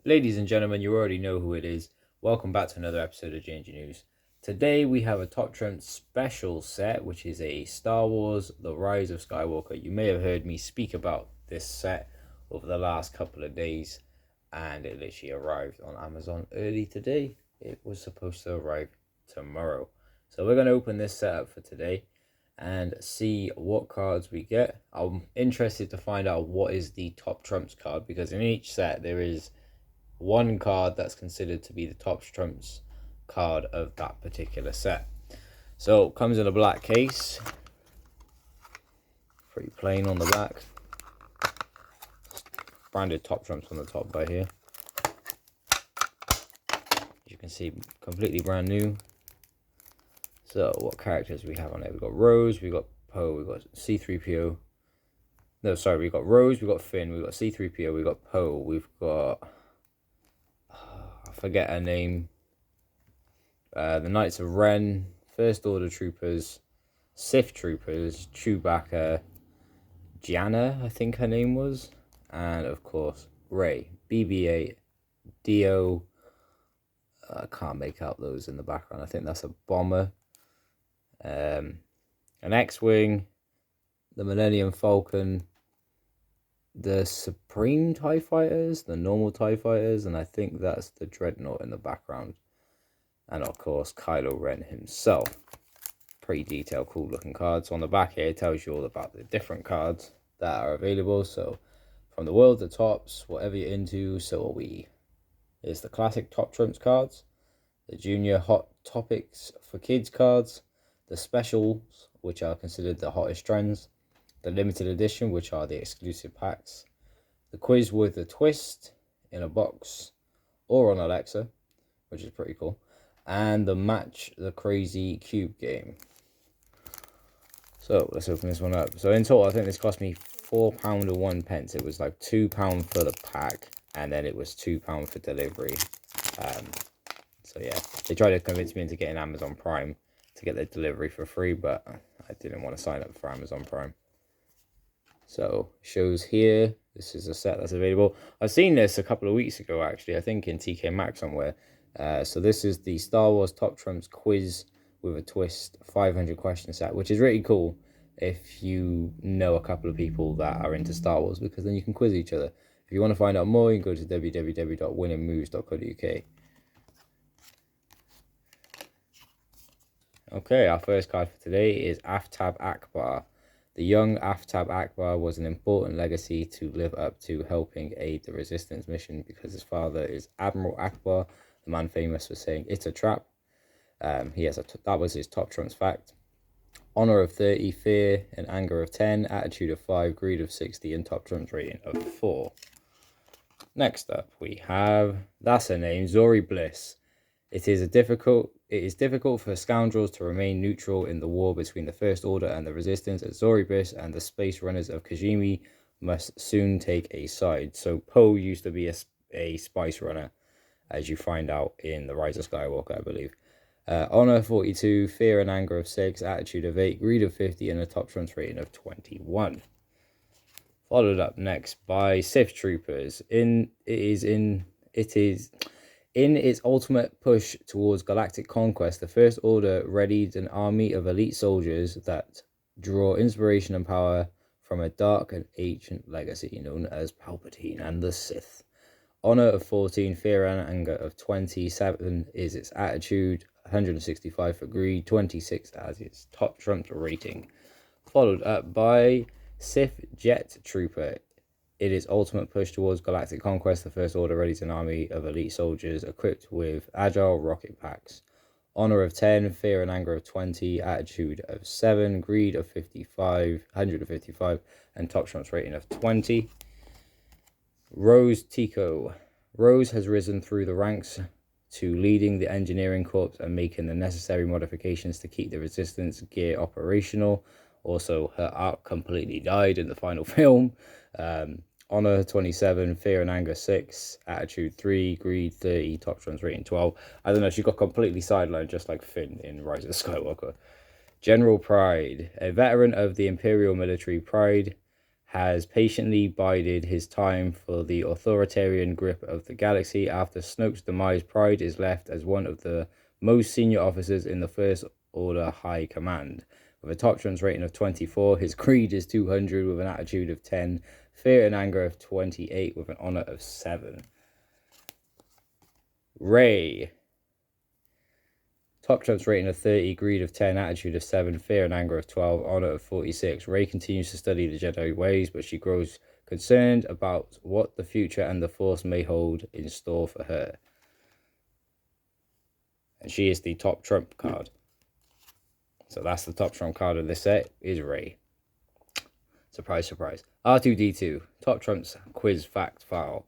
Ladies and gentlemen, you already know who it is. Welcome back to another episode of Ginger News. Today we have a Top Trump special set, which is a Star Wars The Rise of Skywalker. You may have heard me speak about this set over the last couple of days, and it literally arrived on Amazon early today. It was supposed to arrive tomorrow. So we're going to open this set up for today and see what cards we get. I'm interested to find out what is the Top Trumps card, because in each set there is one card that's considered to be the top trumps card of that particular set. So it comes in a black case, pretty plain on the back, branded top trumps on the top by here. As you can see, completely brand new. So what characters we have on it? We've got Rose, we've got Poe, we've got C-3PO. No, sorry, we've got Rose, we've got Finn, we've got C-3PO, we've got Poe, we've got I forget her name. The Knights of Ren, First Order Troopers, Sith Troopers, Chewbacca, Gianna, I think her name was, and of course Rey, BB-8, Dio. I can't make out those in the background. I think that's a bomber. An X-wing, the Millennium Falcon, the Supreme TIE Fighters, the normal TIE Fighters, and I think that's the Dreadnought in the background. And of course, Kylo Ren himself. Pretty detailed, cool looking cards. On the back here, it tells you all about the different cards that are available. So, from the world to tops, whatever you're into, so are we. It's the classic Top Trumps cards, the junior hot topics for kids cards, the specials, which are considered the hottest trends, the limited edition, which are the exclusive packs, the quiz with a twist in a box or on Alexa, which is pretty cool, and the Match the Crazy Cube game. So let's open this one up. So in total, I think this cost me £4 or 1 pence. It was like £2 for the pack, and then it was £2 for delivery. So yeah, they tried to convince me into getting Amazon Prime to get the delivery for free, but I didn't want to sign up for Amazon Prime. So shows here, this is a set that's available. I've seen this a couple of weeks ago, actually, I think in TK Maxx somewhere. So this is the Star Wars Top Trumps quiz with a twist 500 question set, which is really cool if you know a couple of people that are into Star Wars, because then you can quiz each other. If you want to find out more, you can go to www.winningmoves.co.uk. Okay, our first card for today is Aftab Akbar. The young Aftab Akbar was an important legacy to live up to, helping aid the resistance mission because his father is Admiral Akbar, the man famous for saying "it's a trap." That was his Top Trumps fact. Honor of 30, fear and anger of 10, attitude of 5, greed of 60, and Top Trumps rating of 4. Next up, we have, that's her name, Zori Bliss. It is difficult for scoundrels to remain neutral in the war between the First Order and the Resistance, as Zori Bliss and the Space Runners of Kajimi must soon take a side. So Poe used to be a Spice Runner, as you find out in The Rise of Skywalker, I believe. Honor 42, fear and anger of 6, attitude of 8, greed of 50, and a Top Trumps rating of 21. Followed up next by Sith Troopers. In its ultimate push towards galactic conquest, the First Order readied an army of elite soldiers that draw inspiration and power from a dark and ancient legacy known as Palpatine and the Sith. Honor of 14, fear and anger of 27 is its attitude, 165 for greed, 26 as its Top Trumps rating. Followed up by Sith Jet Trooper. In its ultimate push towards galactic conquest, the First Order readies an army of elite soldiers equipped with agile rocket packs. Honor of 10, fear and anger of 20, attitude of 7, greed of 55, 155, and Top Trumps rating of 20. Rose Tico. Rose has risen through the ranks to leading the engineering corps and making the necessary modifications to keep the resistance gear operational. Also, her arc completely died in the final film. Honor 27, fear and anger 6, attitude 3, greed 30, Top Trumps rating 12. I don't know, she got completely sidelined just like Finn in Rise of Skywalker. General Pride. A veteran of the Imperial Military, Pride has patiently bided his time for the authoritarian grip of the galaxy. After Snoke's demise, Pride is left as one of the most senior officers in the First Order High Command. With a top trumps rating of 24, his greed is 200 with an attitude of 10, fear and anger of 28 with an honor of 7. Rey. Top trumps rating of 30, greed of 10, attitude of 7, fear and anger of 12, honor of 46. Rey continues to study the Jedi ways, but she grows concerned about what the future and the Force may hold in store for her. And she is the top trump card. So that's the top trump card of this set, is Rey. Surprise, surprise. R2-D2, top trumps quiz fact file.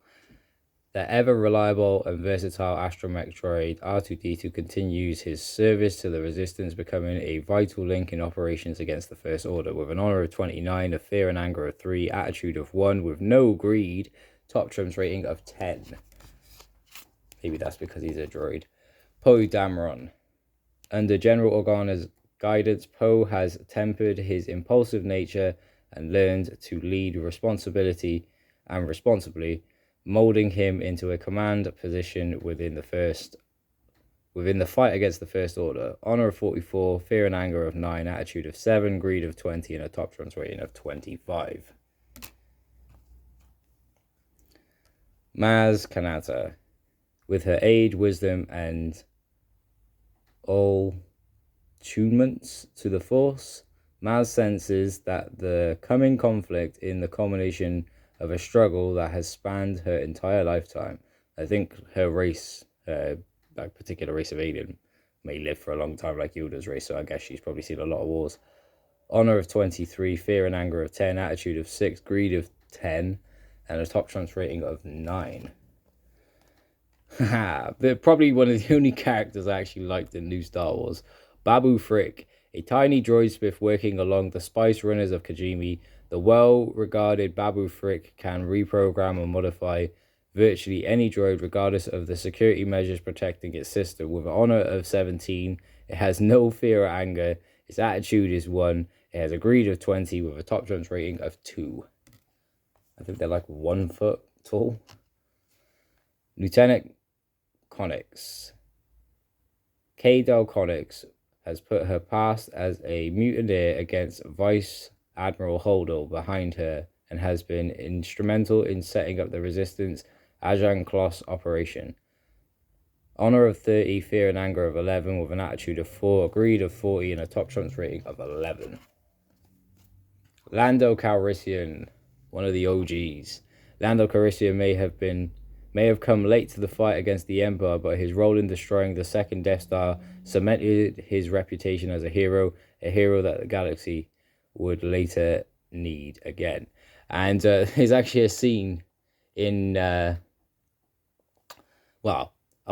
The ever-reliable and versatile astromech droid, R2-D2 continues his service to the Resistance, becoming a vital link in operations against the First Order. With an honor of 29, a fear and anger of 3, attitude of 1, with no greed, top trumps rating of 10. Maybe that's because he's a droid. Poe Dameron. Under General Organa's guidance, Poe has tempered his impulsive nature and learned to lead responsibly, molding him into a command position within the fight against the First Order. Honor of 44, fear and anger of 9, attitude of 7, greed of 20, and a top trumps rating of 25. Maz Kanata. With her age, wisdom, and all attunements to the Force, Maz senses that the coming conflict in the culmination of a struggle that has spanned her entire lifetime. I think her race, that particular race of alien, may live for a long time like Yoda's race, so I guess she's probably seen a lot of wars. Honor of 23, fear and anger of 10, attitude of 6, greed of 10, and a top trumps rating of 9. They're probably one of the only characters I actually liked in new Star Wars. Babu Frick, a tiny droid smith working along the spice runners of Kijimi. The well-regarded Babu Frick can reprogram or modify virtually any droid regardless of the security measures protecting its system. With an honor of 17, it has no fear or anger. Its attitude is 1. It has a greed of 20 with a top trumps rating of 2. I think they're like 1 foot tall. Lieutenant Connix. K-Del Connix has put her past as a mutineer against Vice Admiral Holdall behind her and has been instrumental in setting up the Resistance Ajahn Kloss operation. Honor of 30, fear and anger of 11 with an attitude of 4, greed of 40, and a top trumps rating of 11. Lando Calrissian, one of the OGs. Lando Calrissian may have come late to the fight against the Empire, but his role in destroying the second Death Star cemented his reputation as a hero that the galaxy would later need again. And there's actually a scene in I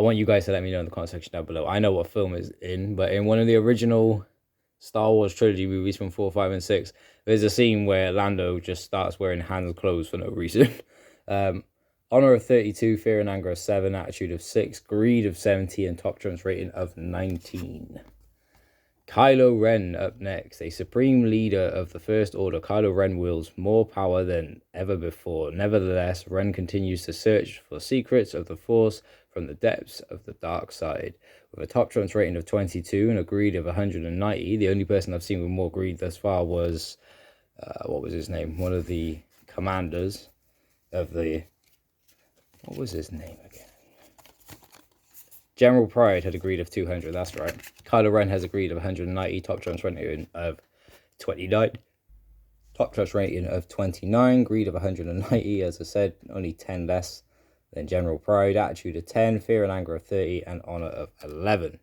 want you guys to let me know in the comment section down below. I know what film is in, but in one of the original Star Wars trilogy movies from 4, 5, and 6, there's a scene where Lando just starts wearing Han's clothes for no reason. Honor of 32, fear and anger of 7, attitude of 6, greed of 70, and top trumps rating of 19. Kylo Ren up next. A supreme leader of the First Order, Kylo Ren wields more power than ever before. Nevertheless, Ren continues to search for secrets of the Force from the depths of the dark side. With a top trumps rating of 22 and a greed of 190, the only person I've seen with more greed thus far was, what was his name? One of the commanders of the... What was his name again? General Pride had a greed of 200, that's right. Kylo Ren has a greed of 190, top trumps rating of 29. Top trumps rating of 29, greed of 190, as I said, only 10 less than General Pride. Attitude of 10, fear and anger of 30, and honor of 11.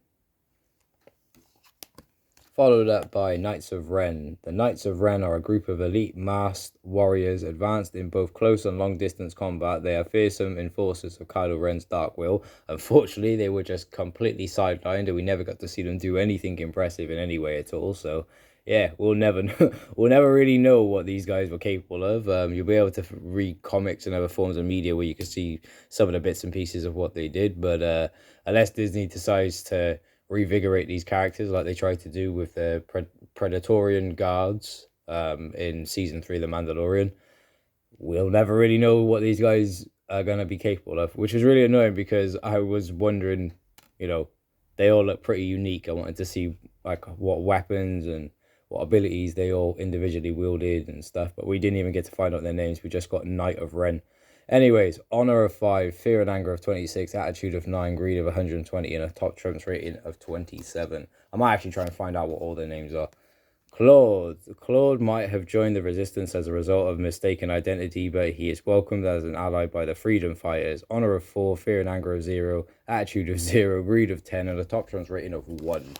Followed up by Knights of Ren. The Knights of Ren are a group of elite masked warriors advanced in both close and long distance combat. They are fearsome enforcers of Kylo Ren's dark will. Unfortunately, they were just completely sidelined and we never got to see them do anything impressive in any way at all. So yeah, we'll never know. We'll never really know what these guys were capable of. You'll be able to read comics and other forms of media where you can see some of the bits and pieces of what they did. But unless Disney decides to revigorate these characters like they tried to do with the Predatorian guards in season 3 of The Mandalorian, we'll never really know what these guys are going to be capable of, which is really annoying because I was wondering, you know, they all look pretty unique. I wanted to see like what weapons and what abilities they all individually wielded and stuff, but we didn't even get to find out their names. We just got Knight of Ren. Anyways, Honor of 5, Fear and Anger of 26, Attitude of 9, Greed of 120, and a top trumps rating of 27. I might actually try and find out what all their names are. Claude might have joined the resistance as a result of mistaken identity, but he is welcomed as an ally by the freedom fighters. Honor of 4, Fear and Anger of 0, Attitude of 0, Greed of 10, and a top trumps rating of 1.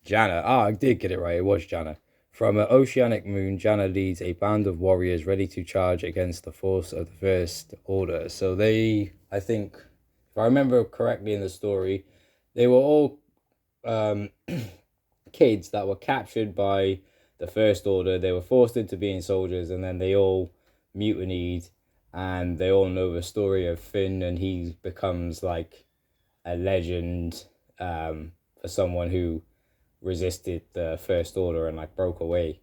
Janna. I did get it right. It was Janna. From an oceanic moon, Janna leads a band of warriors ready to charge against the force of the First Order. So they, I think, if I remember correctly in the story, they were all kids that were captured by the First Order. They were forced into being soldiers, and then they all mutinied, and they all know the story of Finn, and he becomes like a legend for someone who resisted the First Order and like broke away,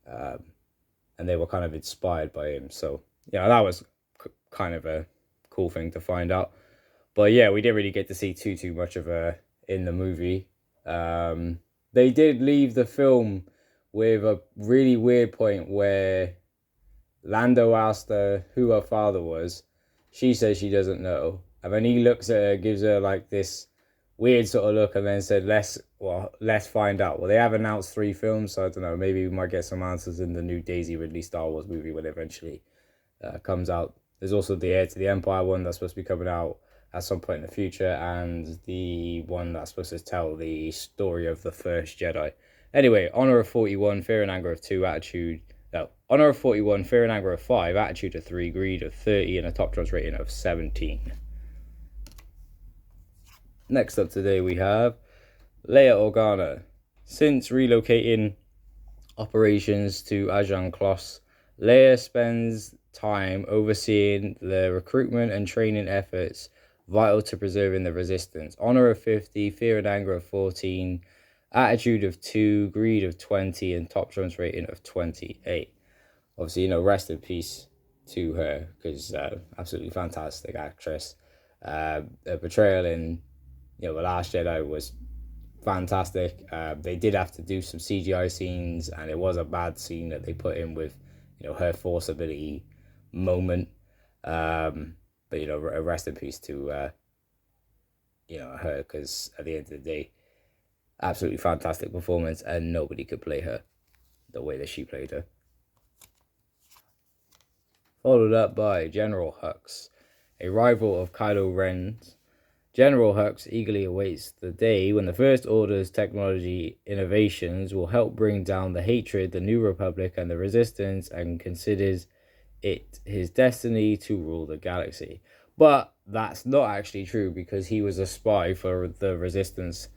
and they were kind of inspired by him. So yeah, that was kind of a cool thing to find out. But yeah, we didn't really get to see too much of her in the movie. They did leave the film with a really weird point where Lando asked her who her father was. She says she doesn't know, and then he looks at her, gives her like this weird sort of look, and then said, let's find out. Well, they have announced 3 films, so I don't know, maybe we might get some answers in the new Daisy Ridley Star Wars movie when it eventually comes out. There's also the Heir to the Empire one that's supposed to be coming out at some point in the future, and the one that's supposed to tell the story of the first Jedi. Anyway, Honor of 41, Fear and Anger of 2, Honor of 41, Fear and Anger of 5, Attitude of 3, Greed of 30, and a top trust rating of 17. Next up today we have Leia Organa. Since relocating operations to Ajan Klos, Leia spends time overseeing the recruitment and training efforts vital to preserving the resistance. Honor of 50, Fear and Anger of 14, Attitude of 2, Greed of 20, and top trumps rating of 28. Obviously, rest in peace to her, because absolutely fantastic actress. Her portrayal in The Last Jedi was fantastic. They did have to do some CGI scenes, and it was a bad scene that they put in with, her force ability moment. But rest in peace to her, because at the end of the day, absolutely fantastic performance, and nobody could play her the way that she played her. Followed up by General Hux, a rival of Kylo Ren's. General Hux eagerly awaits the day when the First Order's technology innovations will help bring down the hatred, the New Republic, and the Resistance, and considers it his destiny to rule the galaxy. But that's not actually true, because he was a spy for the Resistance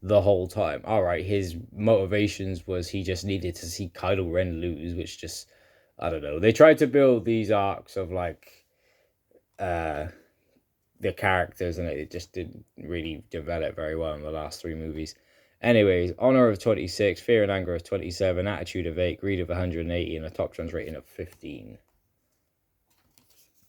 the whole time. Alright, his motivations was he just needed to see Kylo Ren lose, which just, I don't know. They tried to build these arcs of like the characters, and it just didn't really develop very well in the last 3 movies. Anyways, Honor of 26, Fear and Anger of 27, Attitude of 8, Greed of 180, and a top trans rating of 15.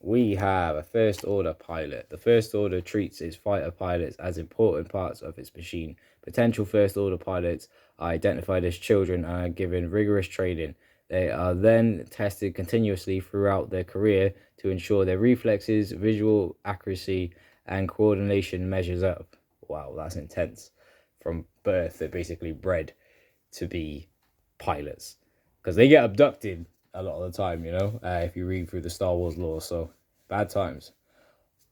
We have a First Order pilot. The First Order treats its fighter pilots as important parts of its machine. Potential First Order pilots are identified as children and are given rigorous training. They are then tested continuously throughout their career to ensure their reflexes, visual accuracy, and coordination measures up. Wow, that's intense. From birth, they're basically bred to be pilots, because they get abducted a lot of the time, if you read through the Star Wars lore, so bad times.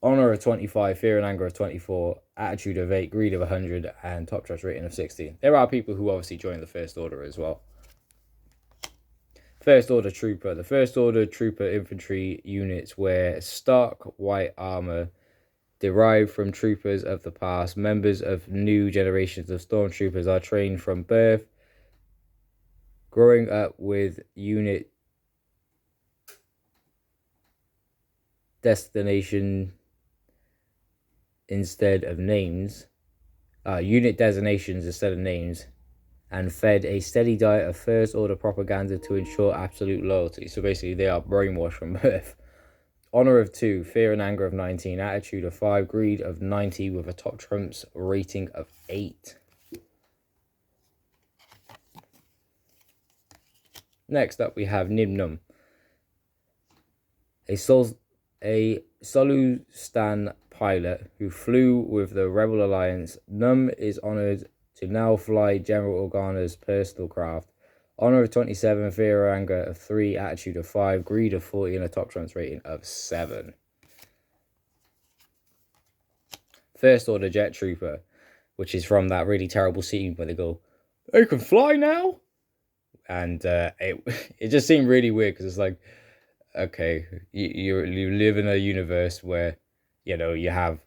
Honor of 25, Fear and Anger of 24, Attitude of 8, Greed of 100, and top trust rating of 16. There are people who obviously join the First Order as well. First Order Trooper. The First Order Trooper infantry units wear stark white armor derived from troopers of the past. Members of new generations of stormtroopers are trained from birth, growing up with unit destination instead of names. Unit designations instead of names. and fed a steady diet of first order propaganda to ensure absolute loyalty. So basically, they are brainwashed from birth. Honor of 2, fear and anger of 19, attitude of 5, greed of 90, with a top trumps rating of 8. Next up, we have Nimnum, a Solustan pilot who flew with the Rebel Alliance. Num is honored to now fly General Organa's personal craft. Honor of 27, fear or anger of 3, attitude of 5, greed of 40, and a top trumps rating of 7. First Order Jet Trooper, which is from that really terrible scene where they go, "They can fly now?" And it just seemed really weird because it's like, okay, you live in a universe where, you have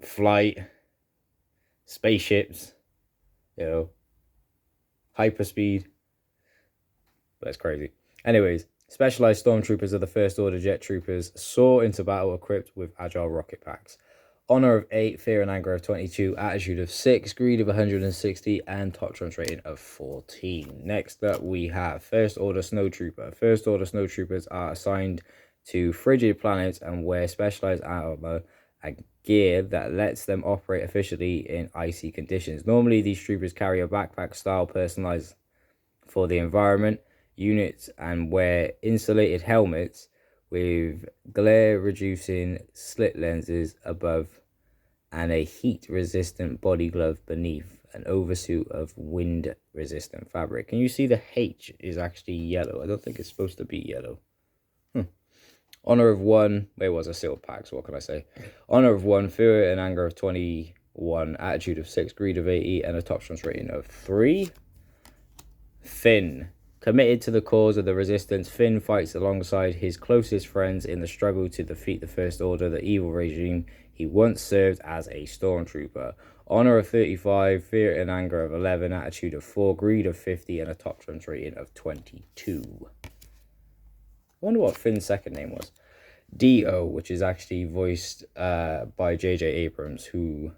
flight, spaceships, hyperspeed. That's crazy. Anyways, specialized stormtroopers of the First Order Jet Troopers soar into battle equipped with agile rocket packs. Honor of 8, fear and anger of 22, attitude of 6, greed of 160, and top trumps rating of 14. Next up, we have First Order Snowtrooper. First Order Snowtroopers are assigned to frigid planets and wear specialized armor and gear that lets them operate efficiently in icy conditions. Normally, these troopers carry a backpack style personalized for the environment units and wear insulated helmets with glare-reducing slit lenses above and a heat-resistant body glove beneath, an oversuit of wind-resistant fabric. Can you see the H is actually yellow? I don't think it's supposed to be yellow. Honor of 1, it was a silver pack, so what can I say? Honor of 1, fear and anger of 21, attitude of 6, greed of 80, and a top trumps rating of 3. Finn. Committed to the cause of the resistance, Finn fights alongside his closest friends in the struggle to defeat the First Order, the evil regime he once served as a stormtrooper. Honor of 35, fear and anger of 11, attitude of 4, greed of 50, and a top trumps rating of 22. I wonder what Finn's second name was. D.O., which is actually voiced by J.J. Abrams, who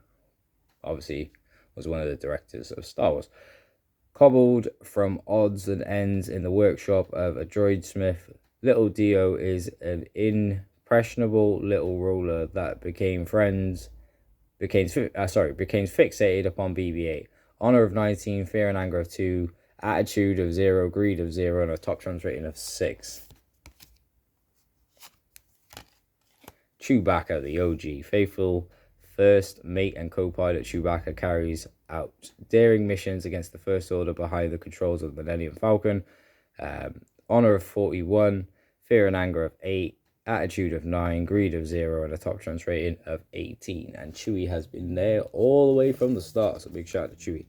obviously was one of the directors of Star Wars. Cobbled from odds and ends in the workshop of a droid smith, little Dio is an impressionable little ruler that became fixated upon BB-8. Honor of 19, fear and anger of 2, attitude of 0, greed of 0, and a top trumps rating of 6. Chewbacca, the OG, faithful first mate and co-pilot Chewbacca carries out daring missions against the First Order behind the controls of the Millennium Falcon. Honor of 41, fear and anger of 8, attitude of 9, greed of 0, and a top trumps rating of 18. And Chewie has been there all the way from the start, so big shout out to Chewie.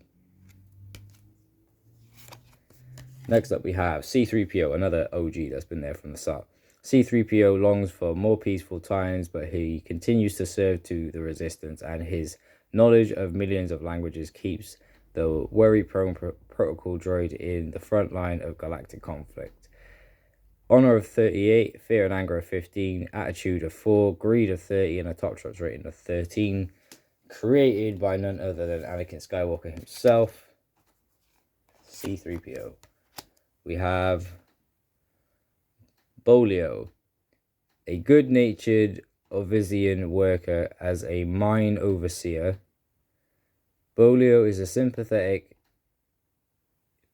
Next up we have C-3PO, another OG that's been there from the start. C-3PO longs for more peaceful times, but he continues to serve to the Resistance, and his knowledge of millions of languages keeps the worry-prone protocol droid in the front line of galactic conflict. Honor of 38, fear and anger of 15, attitude of 4, greed of 30, and a top trumps rating of 13. Created by none other than Anakin Skywalker himself. C-3PO. We have Bolio, a good-natured Ovizian worker as a mine overseer. Bolio is sympathetic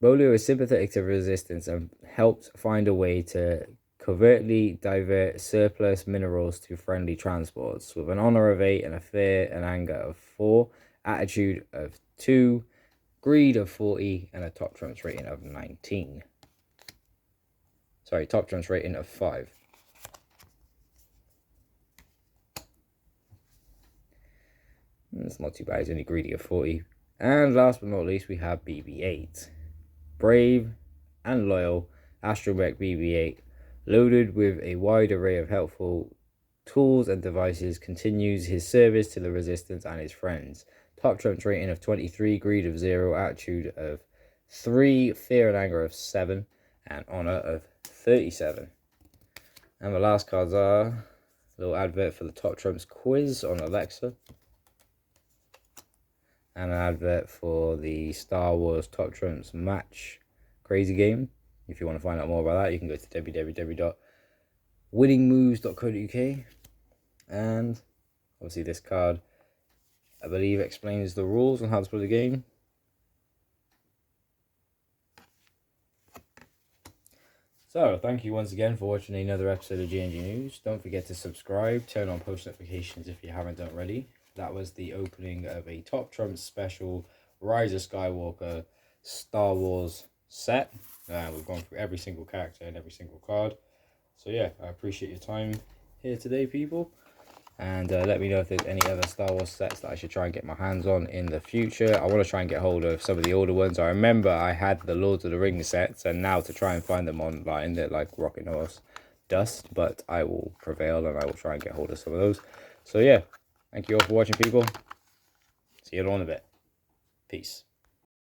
to Resistance and helped find a way to covertly divert surplus minerals to friendly transports, with an honor of 8 and a fear and anger of 4, attitude of 2, greed of 40, and a top trumps rating of 19. Sorry, top trumps rating of 5. That's not too bad, he's only greedy of 40. And last but not least, we have BB-8. Brave and loyal astromech BB-8, loaded with a wide array of helpful tools and devices, continues his service to the Resistance and his friends. Top trumps rating of 23, greed of 0, attitude of 3, fear and anger of 7, and honor of 37. And the last cards are a little advert for the Top Trumps quiz on Alexa. and an advert for the Star Wars Top Trumps match crazy game. If you want to find out more about that, you can go to www.winningmoves.co.uk. And obviously this card, I believe, explains the rules on how to play the game. So, thank you once again for watching another episode of GNG News. Don't forget to subscribe, turn on post notifications if you haven't done already. That was the opening of a Top Trumps special Rise of Skywalker Star Wars set. We've gone through every single character and every single card. So yeah, I appreciate your time here today, people. And let me know if there's any other Star Wars sets that I should try and get my hands on in the future. I want to try and get hold of some of the older ones. I remember I had the Lord of the Rings sets, and now to try and find them online, they're like rocket horse dust. But I will prevail, and I will try and get hold of some of those. So yeah, thank you all for watching, people. See you all in a bit. Peace.